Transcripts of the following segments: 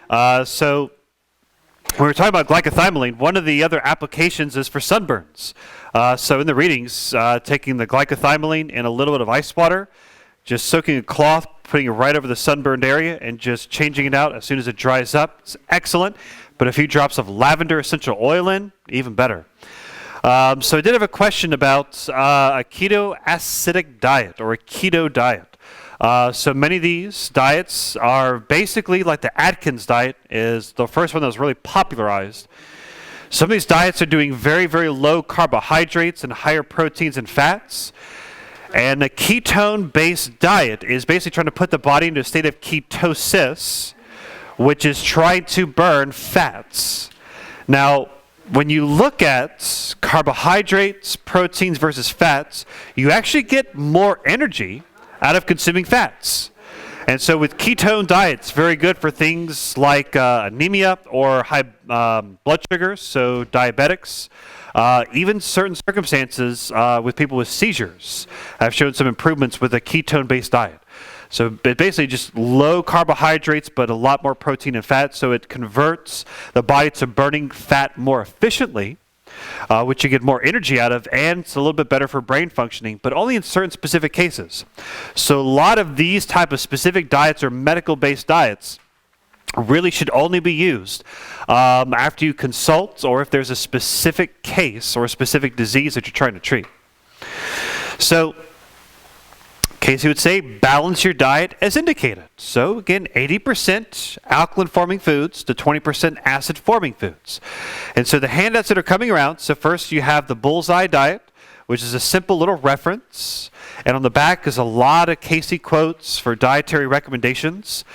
So when we're talking about glycothylamine, one of the other applications is for sunburns. So in the readings, taking the glycothylamine in a little bit of ice water, just soaking a cloth, putting it right over the sunburned area, and just changing it out as soon as it dries up. It's excellent. But a few drops of lavender essential oil in, even better. So I did have a question about a keto-acidic diet or a keto diet. So many of these diets are basically like the Atkins diet is the first one that was really popularized. Some of these diets are doing very, very low carbohydrates and higher proteins and fats. And a ketone-based diet is basically trying to put the body into a state of ketosis, which is trying to burn fats. Now, when you look at carbohydrates, proteins versus fats, you actually get more energy out of consuming fats. And so with ketone diets, very good for things like anemia or high blood sugars, so diabetics. Even certain circumstances with people with seizures have shown some improvements with a ketone-based diet. So it basically just low carbohydrates, but a lot more protein and fat, so it converts the body to burning fat more efficiently, which you get more energy out of, and it's a little bit better for brain functioning, but only in certain specific cases. So a lot of these type of specific diets or medical-based diets really should only be used after you consult or if there's a specific case or a specific disease that you're trying to treat. So Cayce would say balance your diet as indicated. So again, 80% alkaline-forming foods to 20% acid-forming foods. And so the handouts that are coming around, so first you have the Bullseye Diet, which is a simple little reference. And on the back is a lot of Cayce quotes for dietary recommendations.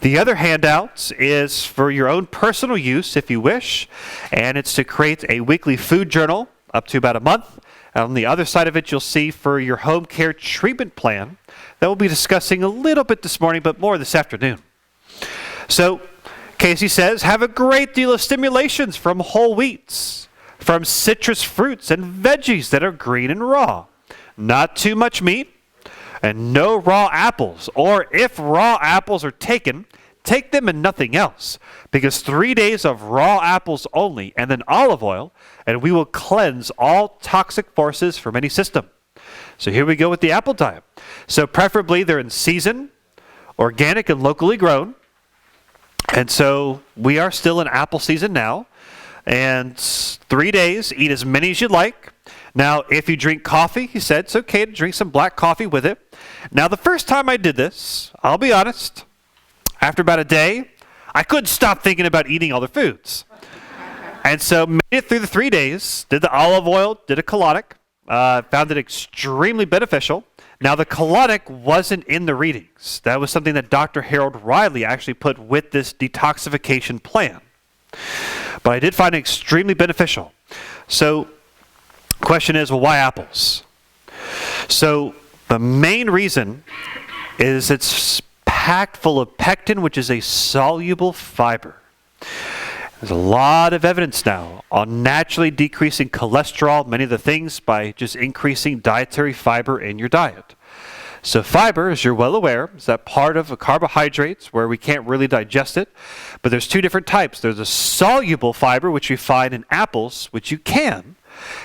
The other handout is for your own personal use, if you wish, and it's to create a weekly food journal up to about a month. And on the other side of it, you'll see for your home care treatment plan that we'll be discussing a little bit this morning, but more this afternoon. So Cayce says, have a great deal of stimulations from whole wheats, from citrus fruits and veggies that are green and raw. Not too much meat, and no raw apples. Or if raw apples are taken, take them and nothing else, because 3 days of raw apples only, and then olive oil, and we will cleanse all toxic forces from any system. So here we go with the apple diet. So preferably they're in season, organic and locally grown. And so we are still in apple season now. And 3 days, eat as many as you like. Now, if you drink coffee, he said, it's okay to drink some black coffee with it. Now, the first time I did this, I'll be honest, after about a day, I couldn't stop thinking about eating other foods. And so made it through the 3 days, did the olive oil, did a colonic, found it extremely beneficial. Now, the colonic wasn't in the readings. That was something that Dr. Harold Riley actually put with this detoxification plan. But I did find it extremely beneficial. So, question is, well, why apples? So, the main reason is it's packed full of pectin, which is a soluble fiber. There's a lot of evidence now on naturally decreasing cholesterol, many of the things, by just increasing dietary fiber in your diet. So fiber, as you're well aware, is that part of carbohydrates where we can't really digest it. But there's two different types. There's a soluble fiber, which we find in apples, which you can.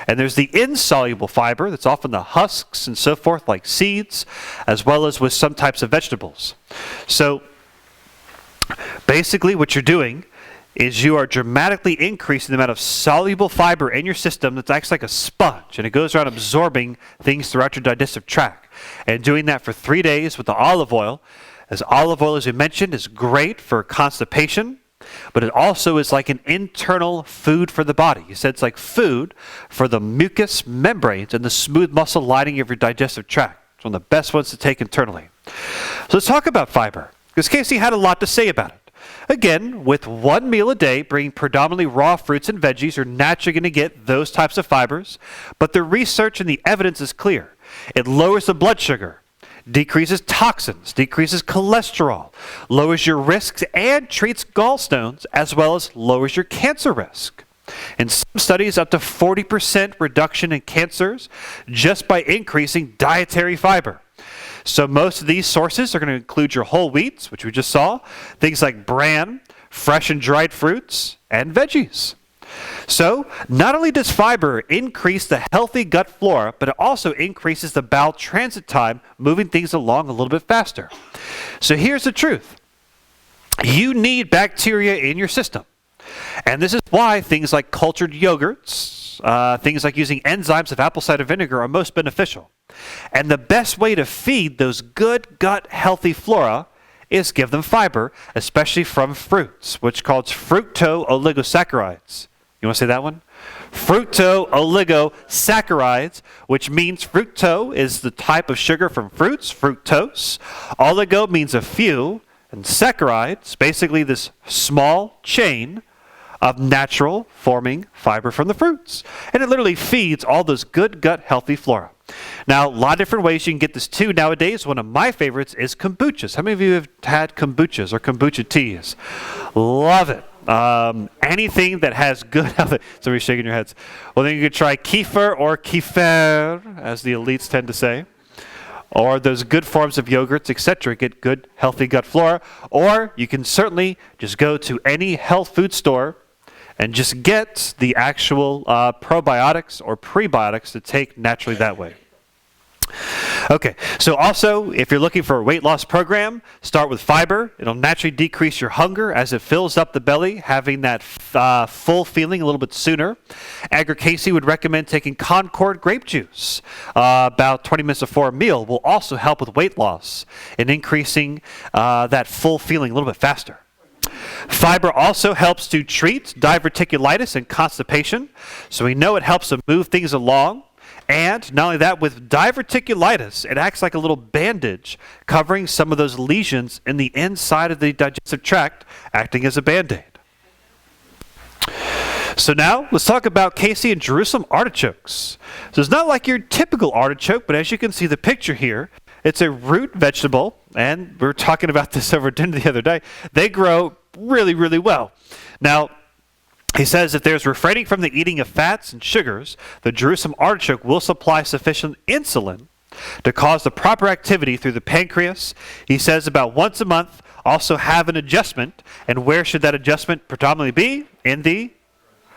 And there's the insoluble fiber that's often the husks and so forth, like seeds, as well as with some types of vegetables. So basically what you're doing is you are dramatically increasing the amount of soluble fiber in your system that acts like a sponge, and it goes around absorbing things throughout your digestive tract. And doing that for 3 days with the olive oil, as olive oil, as we mentioned, is great for constipation, but it also is like an internal food for the body. He said it's like food for the mucous membranes and the smooth muscle lining of your digestive tract. It's one of the best ones to take internally. So let's talk about fiber, because Cayce had a lot to say about it. Again, with one meal a day, bringing predominantly raw fruits and veggies, you're naturally going to get those types of fibers. But the research and the evidence is clear. It lowers the blood sugar, decreases toxins, decreases cholesterol, lowers your risks, and treats gallstones, as well as lowers your cancer risk. In some studies, up to 40% reduction in cancers just by increasing dietary fiber. So most of these sources are going to include your whole wheats, which we just saw, things like bran, fresh and dried fruits, and veggies. So, not only does fiber increase the healthy gut flora, but it also increases the bowel transit time, moving things along a little bit faster. So here's the truth. You need bacteria in your system. And this is why things like cultured yogurts, things like using enzymes of apple cider vinegar are most beneficial. And the best way to feed those good gut healthy flora is give them fiber, especially from fruits, which is called fructooligosaccharides. You want to say that one? Fructooligosaccharides, which means fructose is the type of sugar from fruits, fructose. Oligo means a few, and saccharides, basically this small chain of natural forming fiber from the fruits. And it literally feeds all those good gut healthy flora. Now, a lot of different ways you can get this too nowadays. One of my favorites is kombuchas. How many of you have had kombuchas or kombucha teas? Love it. Anything that has good health. Somebody's shaking your heads. Well, then you could try kefir or kefir, as the elites tend to say. Or those good forms of yogurts, etc. Get good, healthy gut flora. Or you can certainly just go to any health food store and just get the actual probiotics or prebiotics to take naturally that way. Okay, so also, if you're looking for a weight loss program, start with fiber. It'll naturally decrease your hunger as it fills up the belly, having that full feeling a little bit sooner. Edgar Cayce would recommend taking Concord grape juice about 20 minutes before a meal. Will also help with weight loss and increasing that full feeling a little bit faster. Fiber also helps to treat diverticulitis and constipation, so we know it helps to move things along. And not only that, with diverticulitis, it acts like a little bandage covering some of those lesions in the inside of the digestive tract, acting as a Band-Aid. So now, let's talk about Cayce and Jerusalem artichokes. So it's not like your typical artichoke, but as you can see the picture here, it's a root vegetable, and we were talking about this over dinner the other day. They grow really, really well. Now, he says if there's refraining from the eating of fats and sugars, the Jerusalem artichoke will supply sufficient insulin to cause the proper activity through the pancreas. He says about once a month, also have an adjustment. And where should that adjustment predominantly be? In the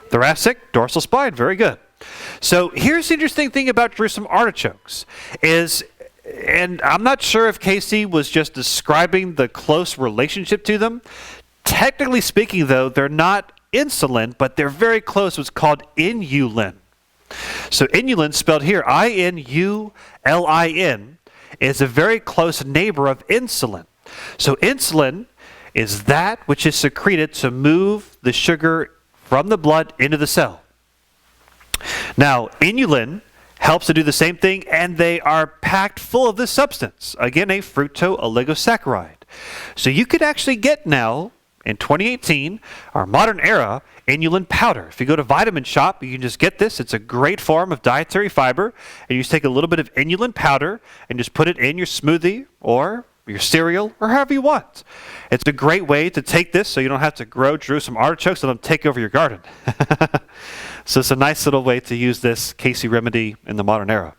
thoracic dorsal spine. Very good. So here's the interesting thing about Jerusalem artichokes is, and I'm not sure if Cayce was just describing the close relationship to them. Technically speaking, though, they're not insulin, but they're very close. What's called inulin. So inulin, spelled here INULIN, is a very close neighbor of insulin. So insulin is that which is secreted to move the sugar from the blood into the cell. Now, inulin helps to do the same thing, and they are packed full of this substance. Again, a fructooligosaccharide. So you could actually get now, in 2018, our modern era, inulin powder. If you go to Vitamin Shop, you can just get this. It's a great form of dietary fiber. And you just take a little bit of inulin powder and just put it in your smoothie or your cereal or however you want. It's a great way to take this so you don't have to grow Jerusalem artichokes and let them take over your garden. So it's a nice little way to use this Cayce remedy in the modern era.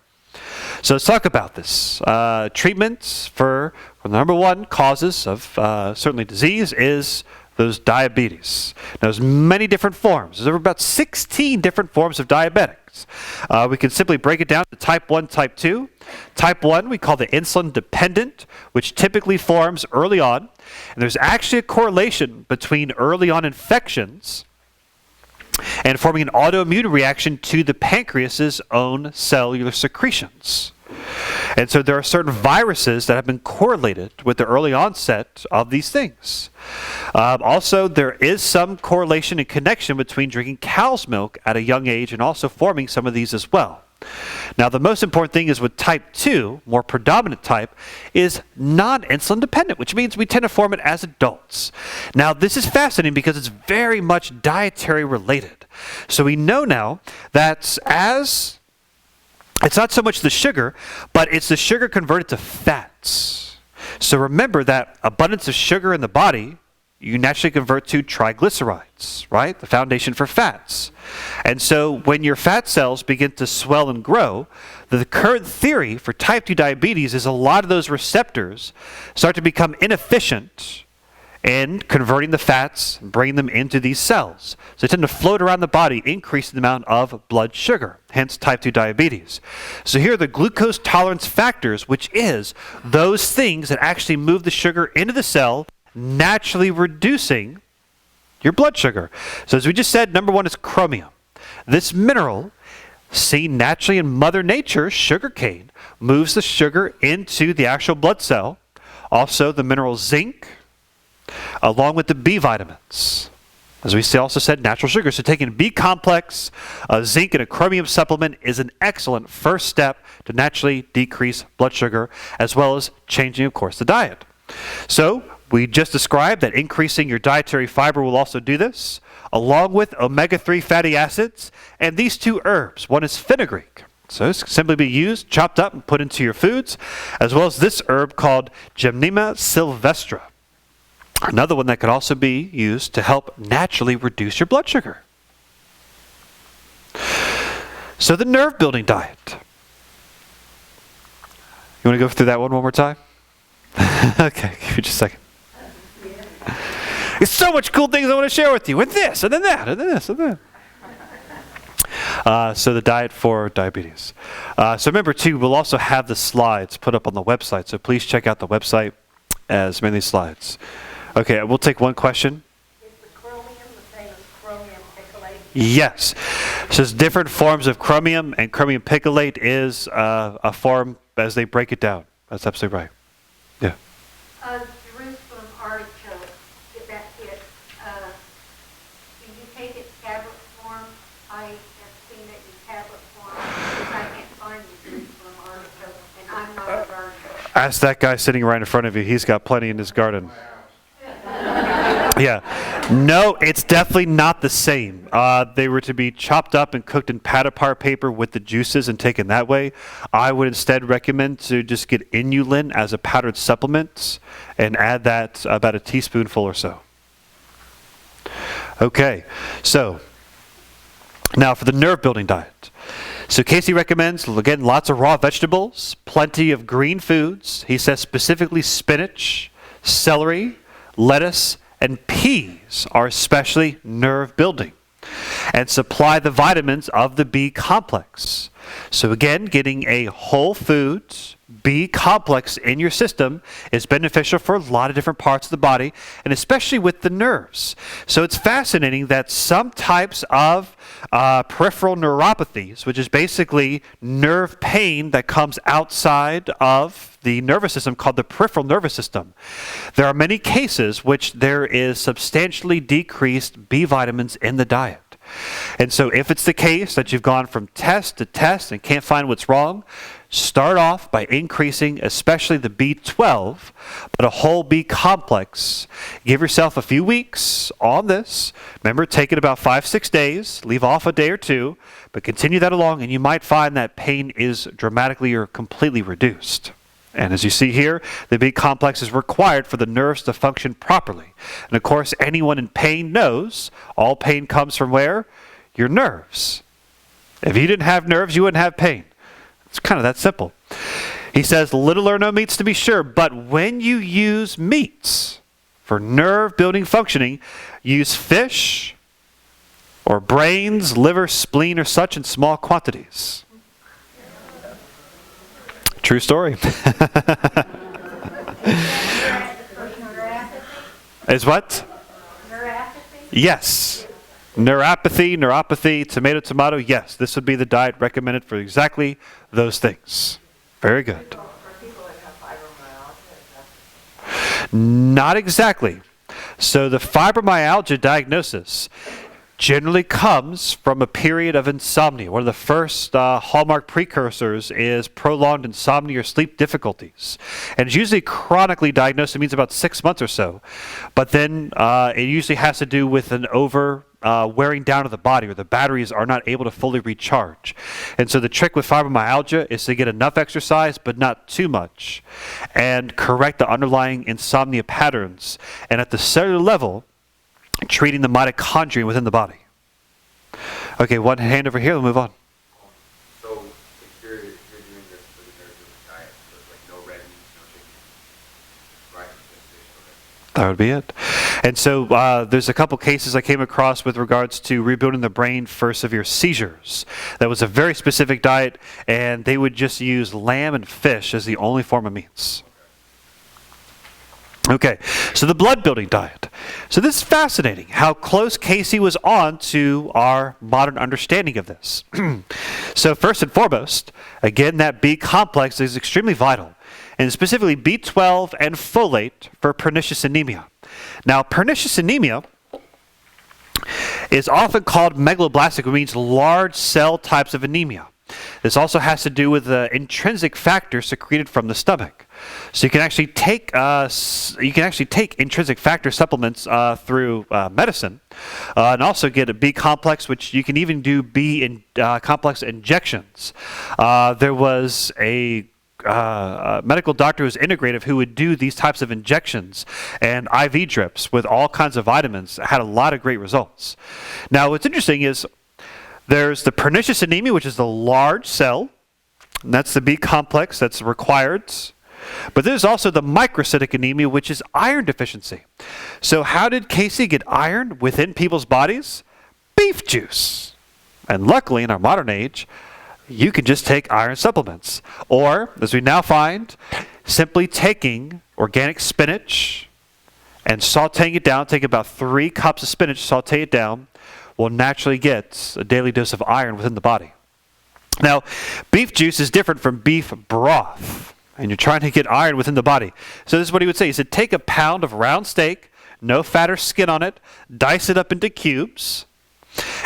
So let's talk about this. Treatments for the number one causes of certainly disease is those diabetes. Now, there's many different forms. There's about 16 different forms of diabetics. We can simply break it down to type 1, type 2. Type 1 we call the insulin dependent, which typically forms early on. And there's actually a correlation between early on infections and forming an autoimmune reaction to the pancreas's own cellular secretions. And so there are certain viruses that have been correlated with the early onset of these things. Also, there is some correlation and connection between drinking cow's milk at a young age and also forming some of these as well. Now, the most important thing is with type 2, more predominant type, is non-insulin dependent, which means we tend to form it as adults. Now, this is fascinating because it's very much dietary related. So we know now that as it's not so much the sugar, but it's the sugar converted to fats. So remember that abundance of sugar in the body, you naturally convert to triglycerides, right? The foundation for fats. And so when your fat cells begin to swell and grow, the current theory for type 2 diabetes is a lot of those receptors start to become inefficient and converting the fats and bringing them into these cells. So they tend to float around the body, increasing the amount of blood sugar, hence type 2 diabetes. So here are the glucose tolerance factors, which is those things that actually move the sugar into the cell, naturally reducing your blood sugar. So as we just said, number one is chromium. This mineral, seen naturally in Mother Nature, sugarcane, moves the sugar into the actual blood cell. Also the mineral zinc, along with the B vitamins. As we also said, natural sugar. So taking a B complex, a zinc, and a chromium supplement is an excellent first step to naturally decrease blood sugar, as well as changing, of course, the diet. So we just described that increasing your dietary fiber will also do this, along with omega-3 fatty acids and these two herbs. One is fenugreek. So this can simply be used, chopped up, and put into your foods, as well as this herb called Gymnema sylvestre. Another one that could also be used to help naturally reduce your blood sugar. So the nerve building diet. You want to go through that one more time? Okay, give me just a second. There's so much cool things I want to share with you. And this, and then that, and then this, and then that. So the diet for diabetes. So remember, too, we'll also have the slides put up on the website. So please check out the website as many slides. Okay, we'll take one question. Is the chromium the same as chromium picolate? Yes. So there's different forms of chromium, and chromium picolate is a form as they break it down. That's absolutely right. Yeah. Jerusalem artichoke, is that it? Do you take it tablet form? I have seen it in tablet form because I can't find the Jerusalem artichoke, and I'm not a gardener. Ask that guy sitting right in front of you. He's got plenty in his garden. Yeah. No, it's definitely not the same. They were to be chopped up and cooked in pat-apart paper with the juices and taken that way. I would instead recommend to just get Inulin as a powdered supplement and add that about a teaspoonful or so. Okay, so now for the nerve building diet. So Cayce recommends, again, lots of raw vegetables, plenty of green foods. He says specifically spinach, celery, lettuce, and peas are especially nerve building, and supply the vitamins of the B complex. So again, getting a whole foods B complex in your system is beneficial for a lot of different parts of the body, and especially with the nerves. So it's fascinating that some types of peripheral neuropathies, which is basically nerve pain that comes outside of the nervous system called the peripheral nervous system, there are many cases which there is substantially decreased B vitamins in the diet. And so if it's the case that you've gone from test to test and can't find what's wrong, start off by increasing especially the B12, but a whole B complex. Give yourself a few weeks on this. Remember, take it about 5-6 days, leave off a day or two, but continue that along, and you might find that pain is dramatically or completely reduced. And as you see here, the B complex is required for the nerves to function properly. And of course, anyone in pain knows all pain comes from where? Your nerves. If you didn't have nerves, you wouldn't have pain. It's kind of that simple. He says, little or no meats to be sure, but when you use meats for nerve building functioning, use fish or brains, liver, spleen, or such in small quantities. True story. Is what? Neuropathy? Yes. Neuropathy, tomato, yes. This would be the diet recommended for exactly those things. Very good. For people that have fibromyalgia? Not exactly. So the fibromyalgia diagnosis generally comes from a period of insomnia. One of the first hallmark precursors is prolonged insomnia or sleep difficulties. And it's usually chronically diagnosed. It means about 6 months or so. But then it usually has to do with an wearing down of the body, or the batteries are not able to fully recharge. And so the trick with fibromyalgia is to get enough exercise, but not too much, and correct the underlying insomnia patterns. And at the cellular level, treating the mitochondria within the body. Okay, one hand over here, we'll move on. So if you're doing this for the nerve building diet, so it's like no red meat, no chicken, right? That would be it. And so there's a couple cases I came across with regards to rebuilding the brain for severe seizures. That was a very specific diet, and they would just use lamb and fish as the only form of meats. Okay, so the blood building diet. So this is fascinating, how close Cayce was on to our modern understanding of this. So first and foremost, again, that B complex is extremely vital, and specifically B12 and folate for pernicious anemia. Now, pernicious anemia is often called megaloblastic, which means large cell types of anemia. This also has to do with the intrinsic factor secreted from the stomach. So you can actually take intrinsic factor supplements through medicine, and also get a B complex, which you can even do B complex injections. There was a medical doctor who was integrative who would do these types of injections and IV drips with all kinds of vitamins. Had a lot of great results. Now, what's interesting is there's the pernicious anemia, which is the large cell, and that's the B complex that's required. But there's also the microcytic anemia, which is iron deficiency. So how did Cayce get iron within people's bodies? Beef juice. And luckily, in our modern age, you can just take iron supplements. Or, as we now find, simply taking organic spinach and sauteing it down, take about 3 cups of spinach, saute it down, will naturally get a daily dose of iron within the body. Now, beef juice is different from beef broth, and you're trying to get iron within the body. So this is what he would say. He said, take a pound of round steak, no fat or skin on it, dice it up into cubes,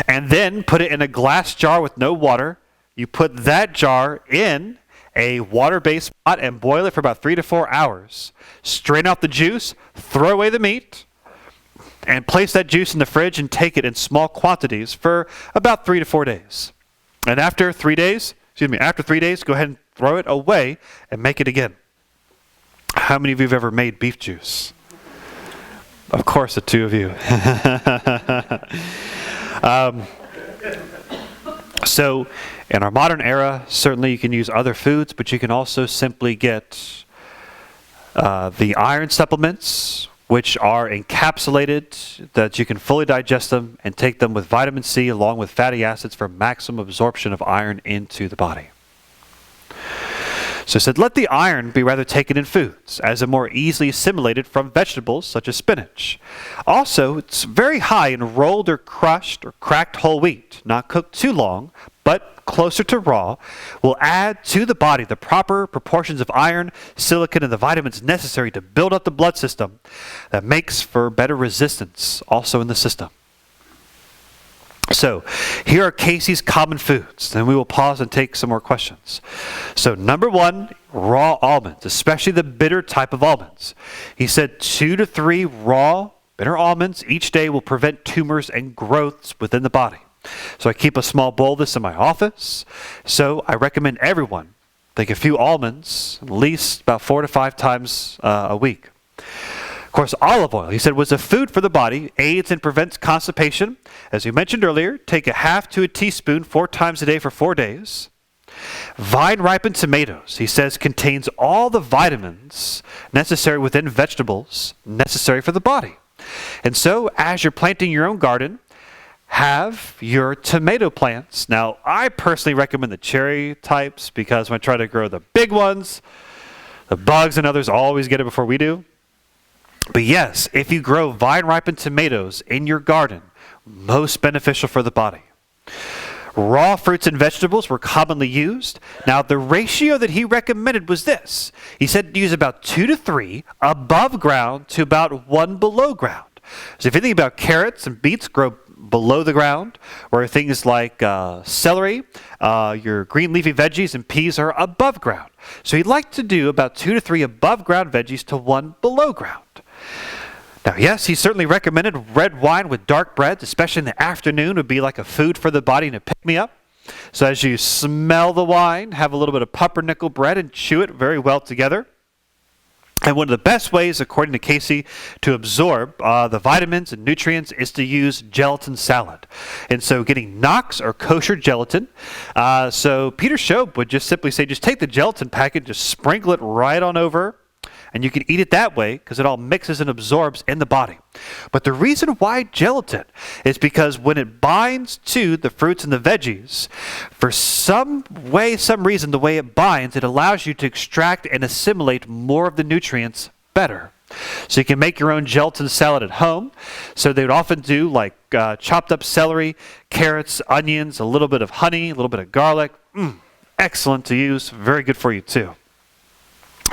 and then put it in a glass jar with no water. You put that jar in a water-based pot and boil it for about 3 to 4 hours. Strain out the juice, throw away the meat, and place that juice in the fridge and take it in small quantities for about 3 to 4 days. And after 3 days, go ahead and throw it away and make it again. How many of you have ever made beef juice? Of course, the 2 of you. So in our modern era, certainly you can use other foods, but you can also simply get the iron supplements, which are encapsulated, that you can fully digest them and take them with vitamin C along with fatty acids for maximum absorption of iron into the body. So it said, let the iron be rather taken in foods, as it more easily assimilated from vegetables such as spinach. Also, it's very high in rolled or crushed or cracked whole wheat, not cooked too long, but closer to raw, will add to the body the proper proportions of iron, silicon, and the vitamins necessary to build up the blood system that makes for better resistance also in the system. So, here are Cayce's common foods. Then we will pause and take some more questions. So, number 1, raw almonds, especially the bitter type of almonds. He said 2 to 3 raw, bitter almonds each day will prevent tumors and growths within the body. So, I keep a small bowl of this in my office. So, I recommend everyone take a few almonds at least about 4 to 5 times a week. Of course, olive oil, he said, was a food for the body, aids and prevents constipation. As we mentioned earlier, take a half to a teaspoon 4 times a day for 4 days. Vine-ripened tomatoes, he says, contains all the vitamins necessary within vegetables necessary for the body. And so, as you're planting your own garden, have your tomato plants. Now, I personally recommend the cherry types because when I try to grow the big ones, the bugs and others always get it before we do. But yes, if you grow vine-ripened tomatoes in your garden, most beneficial for the body. Raw fruits and vegetables were commonly used. Now, the ratio that he recommended was this. He said to use about 2 to 3 above ground to about 1 below ground. So if you think about carrots and beets grow below the ground, or things like celery, your green leafy veggies and peas are above ground. So he'd like to do about 2 to 3 above ground veggies to 1 below ground. Now, yes, he certainly recommended red wine with dark bread, especially in the afternoon, would be like a food for the body and a pick-me-up. So as you smell the wine, have a little bit of pumpernickel bread and chew it very well together. And one of the best ways, according to Cayce, to absorb the vitamins and nutrients is to use gelatin salad. And so getting Knox or kosher gelatin. So Peter Shope would just simply say, just take the gelatin packet, just sprinkle it right on over And you can eat it that way because it all mixes and absorbs in the body. But the reason why gelatin is because when it binds to the fruits and the veggies, for some reason, the way it binds, it allows you to extract and assimilate more of the nutrients better. So you can make your own gelatin salad at home. So they would often do like chopped up celery, carrots, onions, a little bit of honey, a little bit of garlic. Excellent to use. Very good for you too.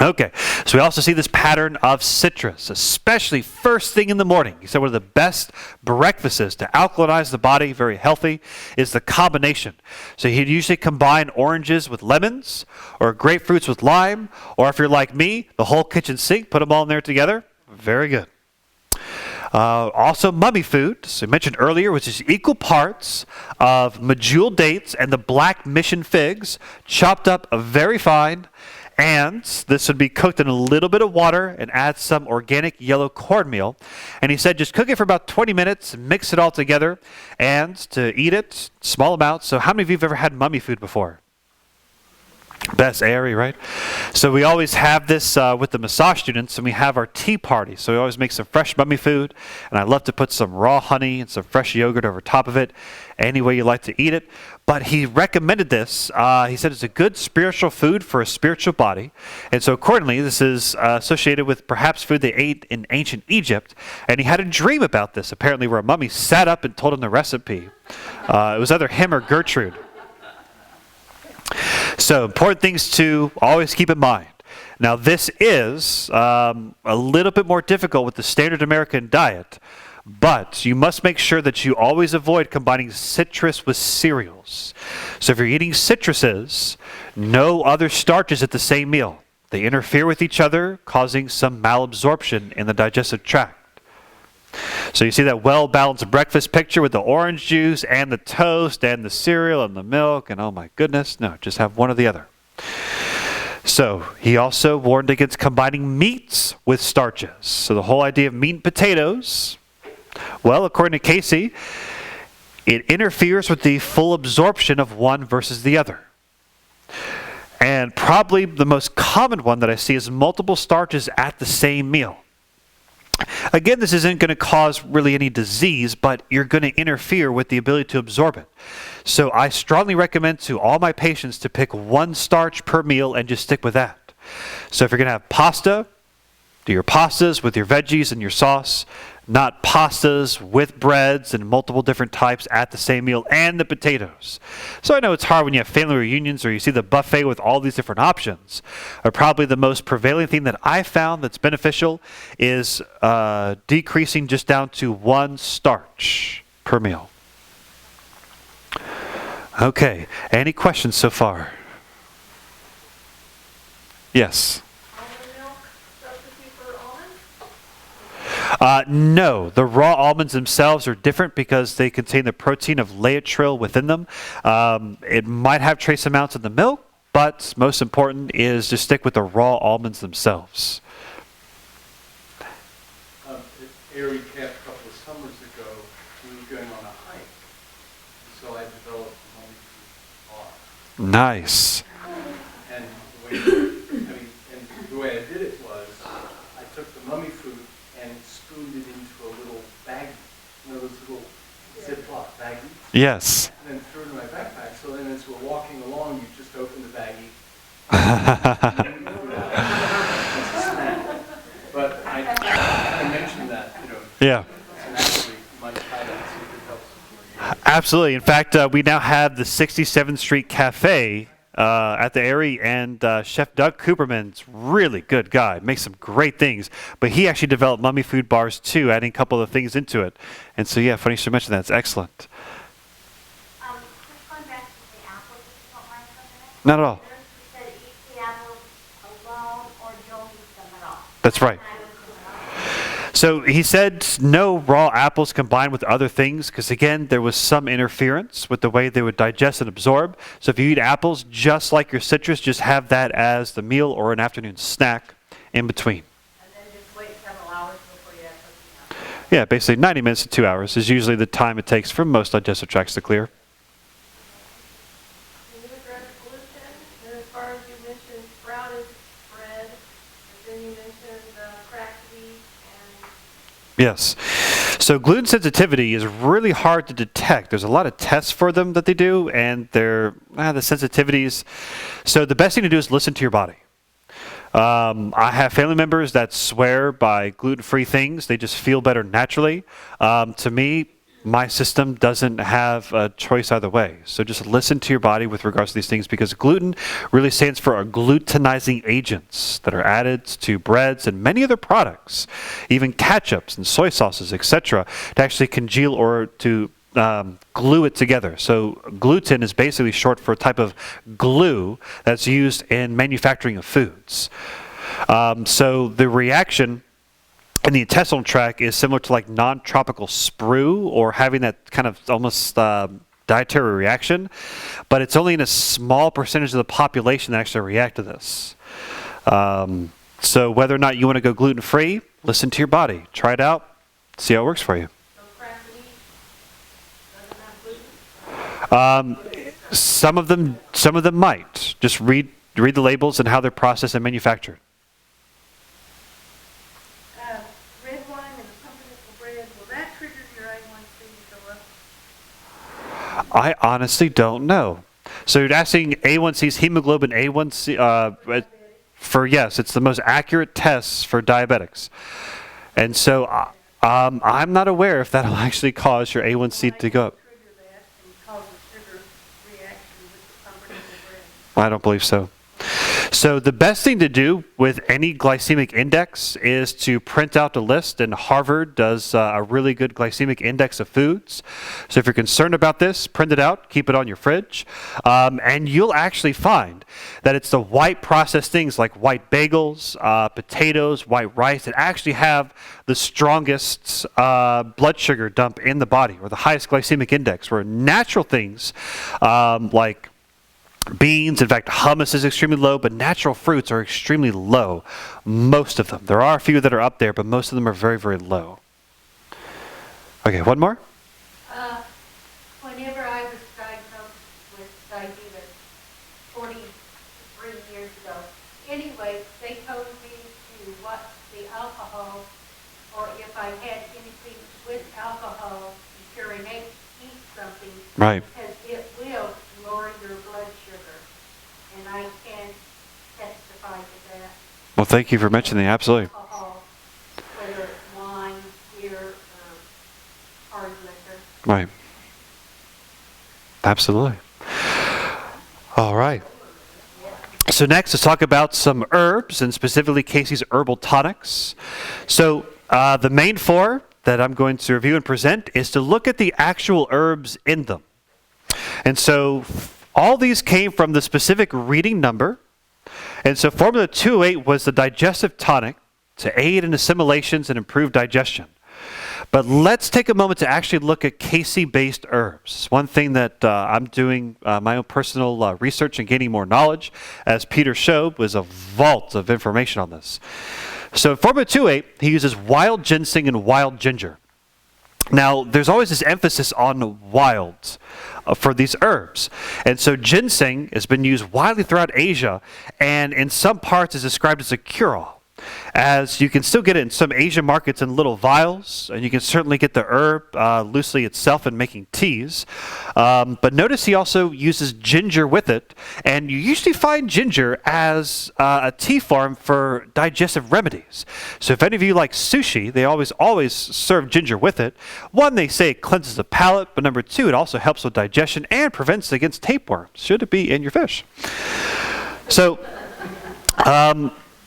Okay, so we also see this pattern of citrus, especially first thing in the morning. He said one of the best breakfasts to alkalinize the body, very healthy, is the combination. So he'd usually combine oranges with lemons, or grapefruits with lime, or if you're like me, the whole kitchen sink, put them all in there together. Very good. Also mummy food, so I mentioned earlier, which is equal parts of medjool dates and the black mission figs, chopped up very fine. And this would be cooked in a little bit of water and add some organic yellow cornmeal. And he said just cook it for about 20 minutes, mix it all together, and to eat it, small amounts. So how many of you have ever had mummy food before? Best airy, right? So we always have this with the massage students, and we have our tea party. So we always make some fresh mummy food, and I love to put some raw honey and some fresh yogurt over top of it, any way you like to eat it. But he recommended this. He said it's a good spiritual food for a spiritual body. And so accordingly, this is associated with perhaps food they ate in ancient Egypt. And he had a dream about this, apparently, where a mummy sat up and told him the recipe. It was either him or Gertrude. So important things to always keep in mind. Now this is a little bit more difficult with the standard American diet, but you must make sure that you always avoid combining citrus with cereals. So if you're eating citruses, no other starches at the same meal. They interfere with each other, causing some malabsorption in the digestive tract. So you see that well-balanced breakfast picture with the orange juice and the toast and the cereal and the milk, and oh my goodness, no, just have one or the other. So he also warned against combining meats with starches. So the whole idea of meat and potatoes, well, according to Cayce, it interferes with the full absorption of one versus the other. And probably the most common one that I see is multiple starches at the same meal. Again, this isn't going to cause really any disease, but you're going to interfere with the ability to absorb it. So I strongly recommend to all my patients to pick one starch per meal and just stick with that. So if you're going to have pasta, do your pastas with your veggies and your sauce, not pastas with breads and multiple different types at the same meal, and the potatoes. So I know it's hard when you have family reunions or you see the buffet with all these different options. But probably the most prevailing thing that I found that's beneficial is decreasing just down to one starch per meal. Okay, any questions so far? Yes? No, the raw almonds themselves are different because they contain the protein of Trill within them. It might have trace amounts in the milk, but most important is to stick with the raw almonds themselves. At Erie Camp a couple of summers ago, we were going on a hike, so I developed a mummy food bar. Nice. And the way I did it was, I took the mummy food and spooned it into a little baggie, one of those little Ziploc baggies. Yes. And then threw it in my backpack. So then as we're walking along, you just open the baggie. And you put it out. It's a snack. But I kind of mentioned that, Yeah. and actually you might try that and see if it helps. Absolutely. In fact, we now have the 67th Street Cafe at the Erie, and Chef Doug Cooperman's really good guy, makes some great things. But he actually developed mummy food bars too, adding a couple of things into it. And so, yeah, funny you should mention that. It's excellent. Just going back to the apples, if you don't mind for a minute. Not at all. You said eat the apples alone or don't eat them at all. That's right. So he said no raw apples combined with other things because, again, there was some interference with the way they would digest and absorb. So if you eat apples, just like your citrus, just have that as the meal or an afternoon snack in between. And then just wait several hours before you have cooking up. Yeah, basically 90 minutes to 2 hours is usually the time it takes for most digestive tracts to clear. Can you address gluten? And as far as you mentioned sprouted bread, but then you mentioned Yes. So gluten sensitivity is really hard to detect. There's a lot of tests for them that they do, and the sensitivities. So the best thing to do is listen to your body. I have family members that swear by gluten-free things. They just feel better naturally. To me, my system doesn't have a choice either way. So just listen to your body with regards to these things, because gluten really stands for agglutinizing agents that are added to breads and many other products, even ketchups and soy sauces, etc., to actually congeal or to glue it together. So gluten is basically short for a type of glue that's used in manufacturing of foods. So the reaction in the intestinal tract is similar to like non-tropical sprue, or having that kind of almost dietary reaction, but it's only in a small percentage of the population that actually react to this. So whether or not you want to go gluten-free, listen to your body. Try it out. See how it works for you. So crab meat doesn't have gluten? Some of them might. Just read the labels and how they're processed and manufactured. Red wine and pumpernickel bread, will that trigger your A1C to go up? I honestly don't know. So you're asking A1C's hemoglobin A1C yes, it's the most accurate test for diabetics, and so I'm not aware if that'll actually cause your A1C to go up. Trigger that and cause a sugar reaction with the pumpernickel bread. I don't believe so. So the best thing to do with any glycemic index is to print out the list, and Harvard does a really good glycemic index of foods. So if you're concerned about this, print it out, keep it on your fridge, and you'll actually find that it's the white processed things like white bagels, potatoes, white rice that actually have the strongest blood sugar dump in the body, or the highest glycemic index, where natural things like beans, in fact, hummus is extremely low, but natural fruits are extremely low. Most of them. There are a few that are up there, but most of them are very, very low. Okay, one more? Whenever I was diagnosed with diabetes 43 years ago, anyway, they told me to watch the alcohol, or if I had anything with alcohol, be sure and eat something. Right. Because it will lower your blood sugar, and I can testify to that. Well, thank you for mentioning that. Absolutely. Alcohol, whether it's wine, beer, or hard liquor. Right. Absolutely. All right. So next, let's talk about some herbs, and specifically Cayce's Herbal Tonics. So the main four that I'm going to review and present is to look at the actual herbs in them. And so all these came from the specific reading number. And so Formula 208 was the digestive tonic to aid in assimilations and improve digestion. But let's take a moment to actually look at Cayce-based herbs. One thing that I'm doing my own personal research and gaining more knowledge, as Peter showed, was a vault of information on this. So in Formula 208, he uses wild ginseng and wild ginger. Now, there's always this emphasis on wild for these herbs. And so ginseng has been used widely throughout Asia, and in some parts is described as a cure-all, as you can still get it in some Asian markets in little vials, and you can certainly get the herb loosely itself in making teas. But notice he also uses ginger with it, and you usually find ginger as a tea form for digestive remedies. So if any of you like sushi, they always serve ginger with it. One, they say it cleanses the palate, but number two, it also helps with digestion and prevents against tapeworms, should it be in your fish. So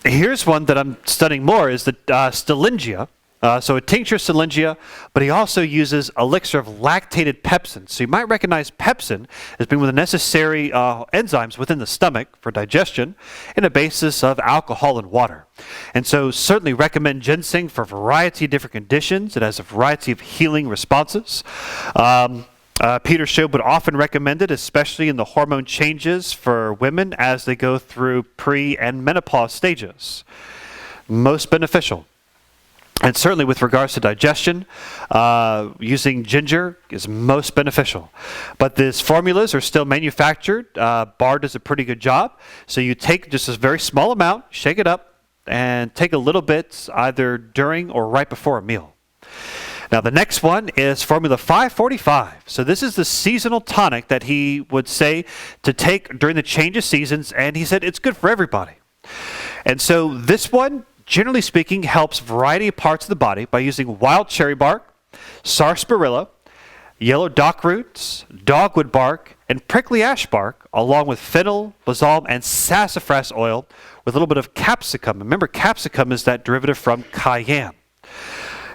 here's one that I'm studying more, is the Stillingia. So a tincture Stillingia, but he also uses elixir of lactated pepsin. So you might recognize pepsin as being one of the necessary enzymes within the stomach for digestion, and a basis of alcohol and water. And so certainly recommend ginseng for a variety of different conditions. It has a variety of healing responses. Peter Shobe would often recommend it, especially in the hormone changes for women as they go through pre- and menopause stages. Most beneficial. And certainly with regards to digestion, using ginger is most beneficial. But these formulas are still manufactured. Bar does a pretty good job. So you take just a very small amount, shake it up, and take a little bit either during or right before a meal. Now, the next one is Formula 545. So this is the seasonal tonic that he would say to take during the change of seasons, and he said it's good for everybody. And so this one, generally speaking, helps a variety of parts of the body by using wild cherry bark, sarsaparilla, yellow dock roots, dogwood bark, and prickly ash bark, along with fennel, balsam, and sassafras oil with a little bit of capsicum. Remember, capsicum is that derivative from cayenne.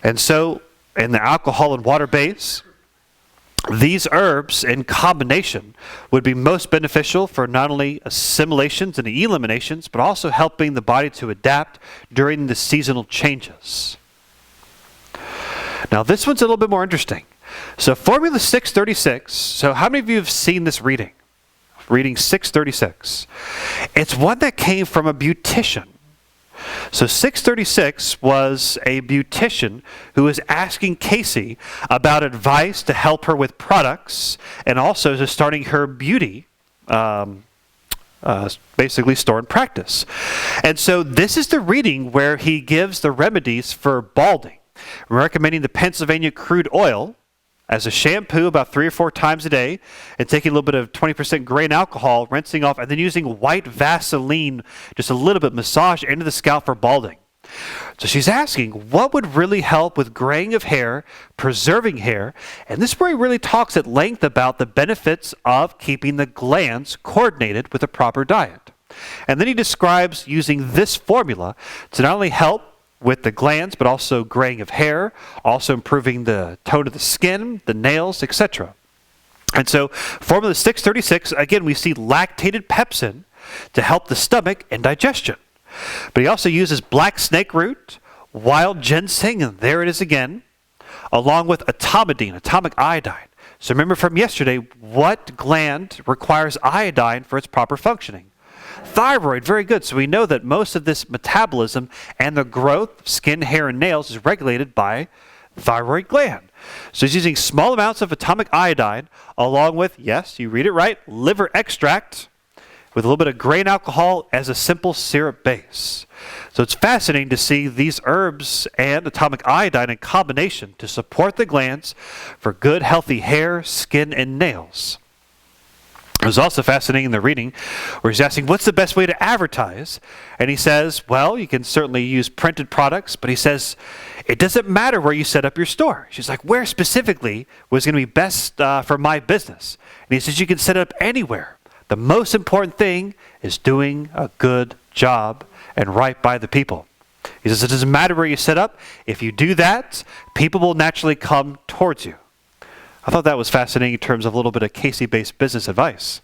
And so, in the alcohol and water base, these herbs in combination would be most beneficial for not only assimilations and eliminations, but also helping the body to adapt during the seasonal changes. Now, this one's a little bit more interesting. So, Formula 636, so how many of you have seen this reading? Reading 636. It's one that came from a beautician. So 636 was a beautician who was asking Cayce about advice to help her with products and also to starting her beauty, basically store and practice. And so this is the reading where he gives the remedies for balding, recommending the Pennsylvania crude oil as a shampoo about 3 or 4 times a day, and taking a little bit of 20% grain alcohol, rinsing off, and then using white Vaseline, just a little bit massage into the scalp for balding. So she's asking, what would really help with graying of hair, preserving hair? And this is where he really talks at length about the benefits of keeping the glands coordinated with a proper diet. And then he describes using this formula to not only help with the glands, but also graying of hair, also improving the tone of the skin, the nails, etc. And so, Formula 636, again, we see lactated pepsin to help the stomach and digestion. But he also uses black snake root, wild ginseng, and there it is again, along with atomidine, atomic iodine. So remember from yesterday, what gland requires iodine for its proper functioning? Thyroid, very good. So we know that most of this metabolism and the growth of skin, hair, and nails is regulated by thyroid gland. So he's using small amounts of atomic iodine along with, yes, you read it right, liver extract with a little bit of grain alcohol as a simple syrup base. So it's fascinating to see these herbs and atomic iodine in combination to support the glands for good, healthy hair, skin, and nails. It was also fascinating in the reading where he's asking, what's the best way to advertise? And he says, well, you can certainly use printed products, but he says, it doesn't matter where you set up your store. She's like, where specifically was going to be best for my business? And he says, you can set it up anywhere. The most important thing is doing a good job and right by the people. He says, it doesn't matter where you set up. If you do that, people will naturally come towards you. I thought that was fascinating in terms of a little bit of Cayce-based business advice.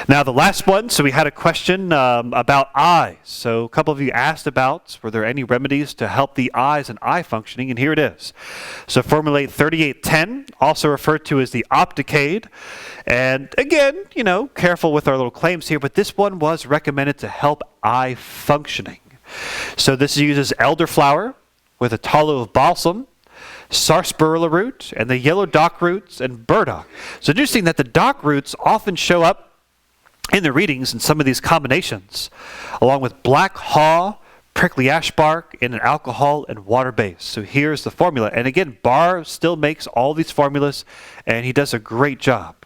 Now, the last one, so we had a question about eyes. So a couple of you asked about, were there any remedies to help the eyes and eye functioning? And here it is. So Formulate 3810, also referred to as the Opticade. And again, you know, careful with our little claims here, but this one was recommended to help eye functioning. So this uses elderflower with a tallow of balsam, sarsaparilla root, and the yellow dock roots and burdock. So interesting that the dock roots often show up in the readings in some of these combinations, along with black haw, prickly ash bark, in an alcohol and water base. So here's the formula. And again, Barr still makes all these formulas, and he does a great job.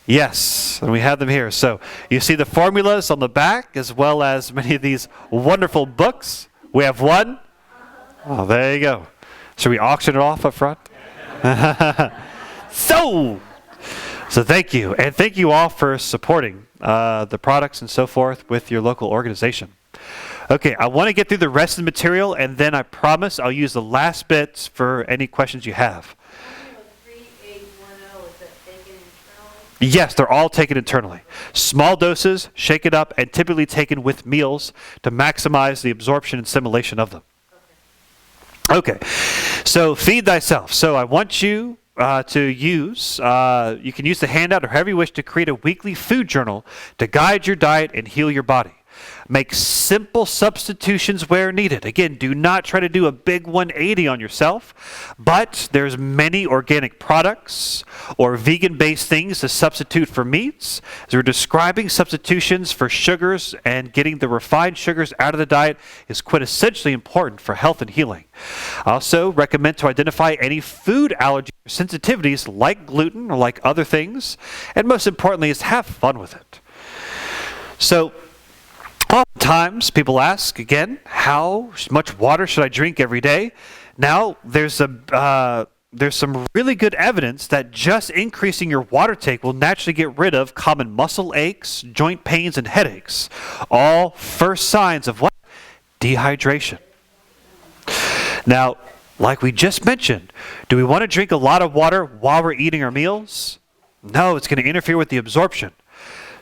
Yes, and we have them here. So you see the formulas on the back, as well as many of these wonderful books. We have one. Oh, there you go. Should we auction it off up front? So thank you. And thank you all for supporting the products and so forth with your local organization. Okay, I want to get through the rest of the material, and then I promise I'll use the last bits for any questions you have. 3810, is that taken internally? Yes, they're all taken internally. Small doses, shake it up, and typically taken with meals to maximize the absorption and assimilation of them. Okay, so feed thyself. So I want you to use, you can use the handout or however you wish to create a weekly food journal to guide your diet and heal your body. Make simple substitutions where needed. Again, do not try to do a big 180 on yourself, but there's many organic products or vegan-based things to substitute for meats. As we're describing substitutions for sugars and getting the refined sugars out of the diet is quintessentially important for health and healing. I also recommend to identify any food allergy or sensitivities like gluten or like other things, and most importantly is have fun with it. So, oftentimes people ask, again, how much water should I drink every day? Now, there's some really good evidence that just increasing your water take will naturally get rid of common muscle aches, joint pains, and headaches. All first signs of what? Dehydration. Now, like we just mentioned, do we want to drink a lot of water while we're eating our meals? No, it's going to interfere with the absorption.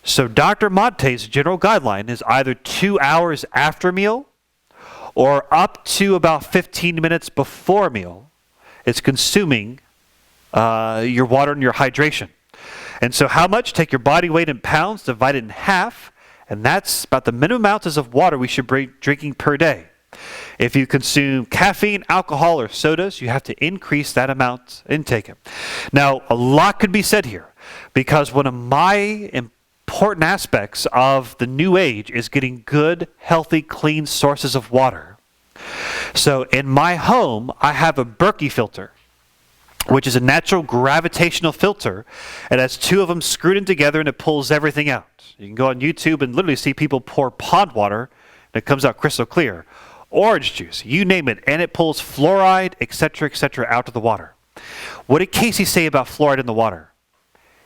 So Dr. Amonte's general guideline is either 2 hours after a meal or up to about 15 minutes before a meal. It's consuming your water and your hydration. And so how much? Take your body weight in pounds, divide it in half, and that's about the minimum ounces of water we should be drinking per day. If you consume caffeine, alcohol, or sodas, you have to increase that amount intake. Now, a lot could be said here because one of my important aspects of the new age is getting good, healthy, clean sources of water. So in my home, I have a Berkey filter, which is a natural gravitational filter. It has 2 of them screwed in together and it pulls everything out. You can go on YouTube and literally see people pour pond water and it comes out crystal clear. Orange juice, you name it, and it pulls fluoride, etc., out of the water. What did Cayce say about fluoride in the water?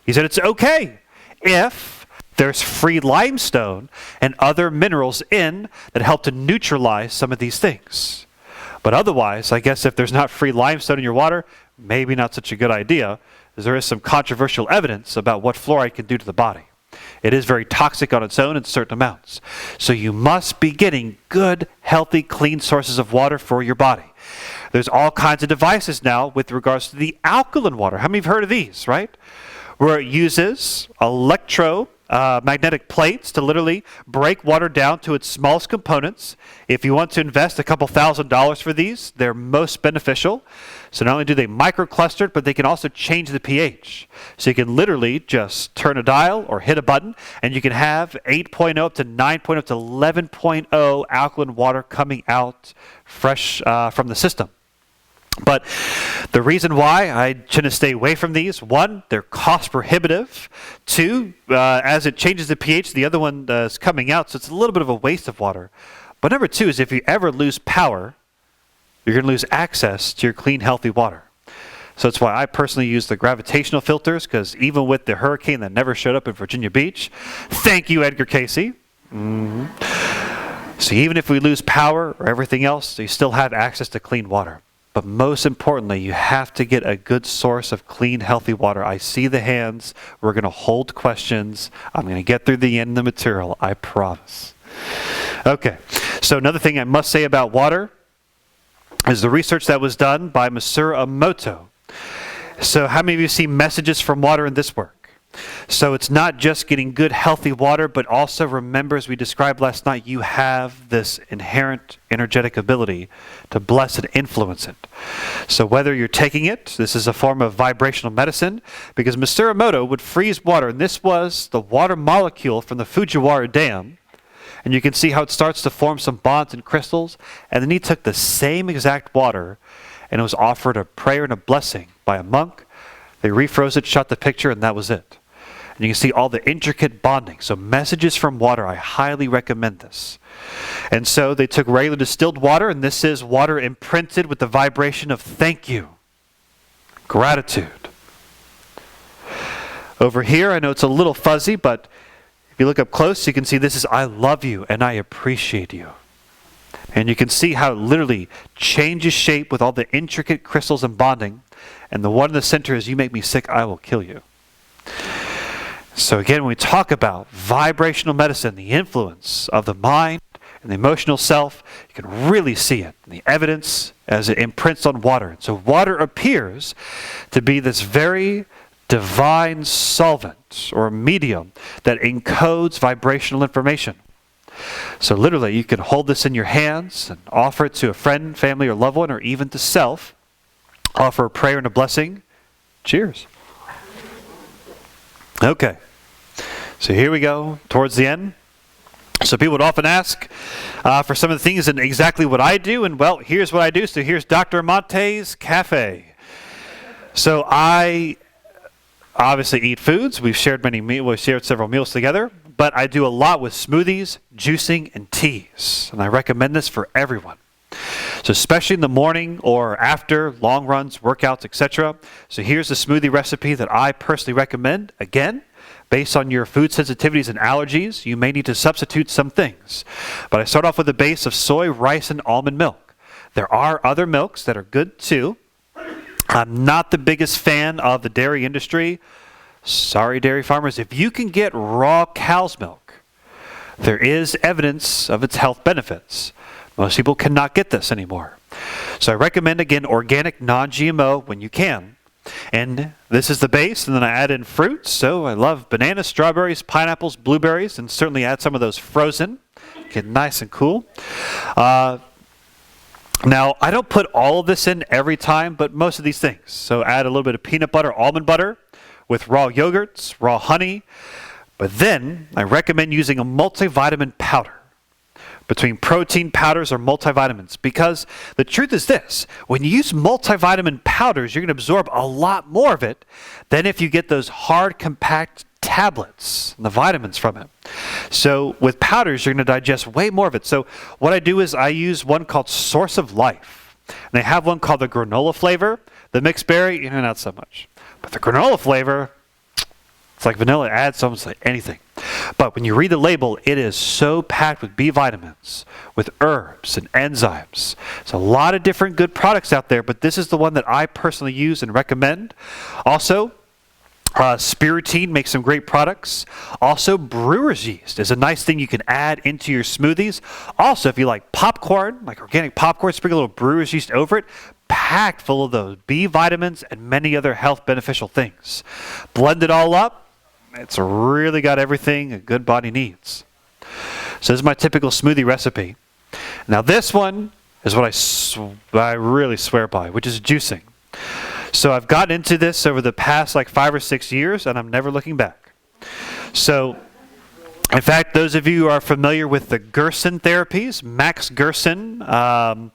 He said it's okay if there's free limestone and other minerals in that help to neutralize some of these things. But otherwise, I guess if there's not free limestone in your water, maybe not such a good idea, as there is some controversial evidence about what fluoride can do to the body. It is very toxic on its own in certain amounts. So you must be getting good, healthy, clean sources of water for your body. There's all kinds of devices now with regards to the alkaline water. How many have heard of these, right? Where it uses magnetic plates to literally break water down to its smallest components. If you want to invest a couple $1,000s for these, they're most beneficial. So not only do they microcluster it, but they can also change the pH. So you can literally just turn a dial or hit a button, and you can have 8.0 up to 9.0 up to 11.0 alkaline water coming out fresh from the system. But the reason why I tend to stay away from these, 1, they're cost prohibitive. 2, as it changes the pH, the other one is coming out, so it's a little bit of a waste of water. But number 2 is if you ever lose power, you're going to lose access to your clean, healthy water. So that's why I personally use the gravitational filters, because even with the hurricane that never showed up in Virginia Beach, thank you, Edgar Cayce. So even if we lose power or everything else, you still have access to clean water. But most importantly, you have to get a good source of clean, healthy water. I see the hands. We're going to hold questions. I'm going to get through the end of the material, I promise. Okay, so another thing I must say about water is the research that was done by Monsieur Amonte. So how many of you see messages from water in this work? So it's not just getting good, healthy water, but also remember, as we described last night, you have this inherent energetic ability to bless and influence it. So whether you're taking it, this is a form of vibrational medicine, because Monsieur Amonte would freeze water, and this was the water molecule from the Fujiwara Dam, and you can see how it starts to form some bonds and crystals, and then he took the same exact water, and it was offered a prayer and a blessing by a monk. They refroze it, shot the picture, and that was it. And you can see all the intricate bonding. So messages from water, I highly recommend this. And so they took regular distilled water, and this is water imprinted with the vibration of thank you, gratitude. Over here, I know it's a little fuzzy, but if you look up close, you can see this is I love you and I appreciate you. And you can see how it literally changes shape with all the intricate crystals and bonding. And the one in the center is you make me sick, I will kill you. So again, when we talk about vibrational medicine, the influence of the mind and the emotional self, you can really see it in the evidence as it imprints on water. So water appears to be this very divine solvent or medium that encodes vibrational information. So literally, you can hold this in your hands and offer it to a friend, family, or loved one, or even to self. Offer a prayer and a blessing. Cheers. Okay. So here we go, towards the end. So people would often ask for some of the things and exactly what I do, and well, here's what I do. So here's Dr. Amonte's Cafe. So I obviously eat foods. We've shared several meals together, but I do a lot with smoothies, juicing, and teas, and I recommend this for everyone. So especially in the morning or after long runs, workouts, etc. So here's the smoothie recipe that I personally recommend. Again, based on your food sensitivities and allergies, you may need to substitute some things. But I start off with a base of soy, rice, and almond milk. There are other milks that are good too. I'm not the biggest fan of the dairy industry. Sorry, dairy farmers. If you can get raw cow's milk, there is evidence of its health benefits. Most people cannot get this anymore. So I recommend, again, organic, non-GMO when you can. And this is the base, and then I add in fruits. So I love bananas, strawberries, pineapples, blueberries, and certainly add some of those frozen. Get nice and cool. Now, I don't put all of this in every time, but most of these things. So add a little bit of peanut butter, almond butter with raw yogurts, raw honey. But then I recommend using a multivitamin powder between protein powders or multivitamins, because the truth is this: when you use multivitamin powders, you're going to absorb a lot more of it than if you get those hard, compact tablets, the vitamins from it. So with powders, you're going to digest way more of it. So what I do is I use one called Source of Life. And they have one called the granola flavor. The mixed berry, not so much. But the granola flavor, it's like vanilla. It adds almost like anything. But when you read the label, it is so packed with B vitamins, with herbs and enzymes. There's a lot of different good products out there, but this is the one that I personally use and recommend. Also, Spiritine makes some great products. Also, brewer's yeast is a nice thing you can add into your smoothies. Also, if you like popcorn, like organic popcorn, sprinkle a little brewer's yeast over it. Packed full of those B vitamins and many other health beneficial things. Blend it all up. It's really got everything a good body needs. So this is my typical smoothie recipe. Now this one is what I really swear by, which is juicing. So I've gotten into this over the past 5 or 6 years, and I'm never looking back. So, in fact, those of you who are familiar with the Gerson therapies, Max Gerson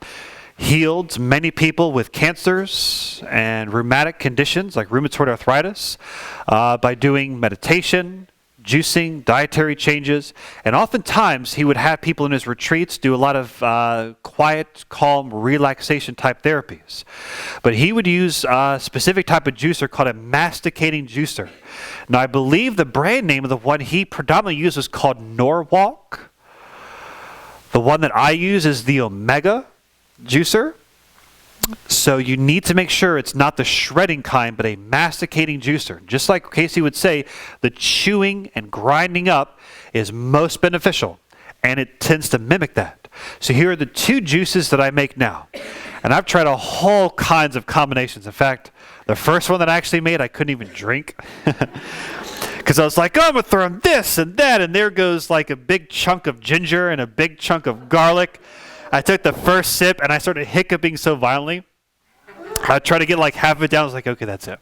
healed many people with cancers and rheumatic conditions like rheumatoid arthritis by doing meditation, juicing, dietary changes, and oftentimes he would have people in his retreats do a lot of quiet, calm, relaxation type therapies. But he would use a specific type of juicer called a masticating juicer. Now I believe the brand name of the one he predominantly used was called Norwalk. The one that I use is the Omega juicer. So you need to make sure it's not the shredding kind, but a masticating juicer. Just like Casey would say, the chewing and grinding up is most beneficial, and it tends to mimic that. So here are the two juices that I make now. And I've tried a whole kinds of combinations. In fact, the first one that I actually made, I couldn't even drink. Because I was like, I'm going to throw in this and that, and there goes like a big chunk of ginger and a big chunk of garlic. I took the first sip, and I started hiccuping so violently. I tried to get half of it down. I was like, okay, that's it.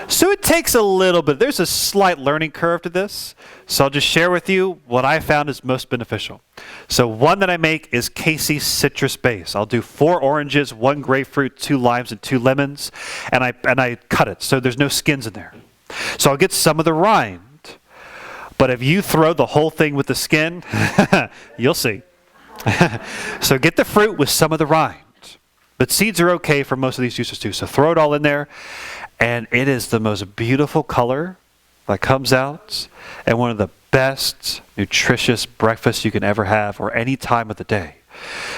So it takes a little bit. There's a slight learning curve to this. So I'll just share with you what I found is most beneficial. So one that I make is Cayce citrus base. I'll do 4 oranges, 1 grapefruit, 2 limes, and 2 lemons, and I cut it so there's no skins in there. So I'll get some of the rind. But if you throw the whole thing with the skin, you'll see. So get the fruit with some of the rind. But seeds are okay for most of these juices too. So throw it all in there, and it is the most beautiful color that comes out, and one of the best nutritious breakfasts you can ever have, or any time of the day.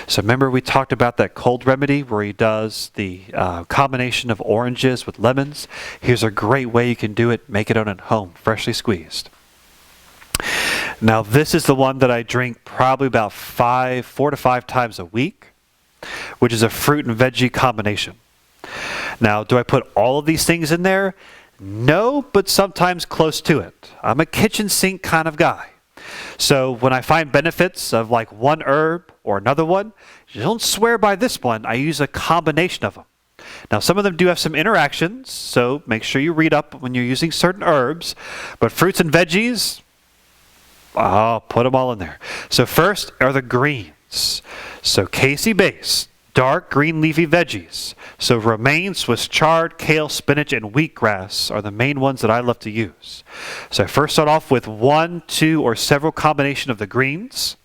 So remember we talked about that cold remedy where he does the combination of oranges with lemons. Here's a great way you can do it. Make it at home, freshly squeezed. Now this is the one that I drink probably about 4 to 5 times a week, which is a fruit and veggie combination. Now, do I put all of these things in there? No, but sometimes close to it. I'm a kitchen sink kind of guy. So when I find benefits of like one herb or another one, you don't swear by this one. I use a combination of them. Now, some of them do have some interactions, so make sure you read up when you're using certain herbs. But fruits and veggies, I'll put them all in there. So first are the greens. So Cayce base, dark green leafy veggies. So romaine, Swiss chard, kale, spinach, and wheatgrass are the main ones that I love to use. So I first start off with one, two, or several combination of the greens.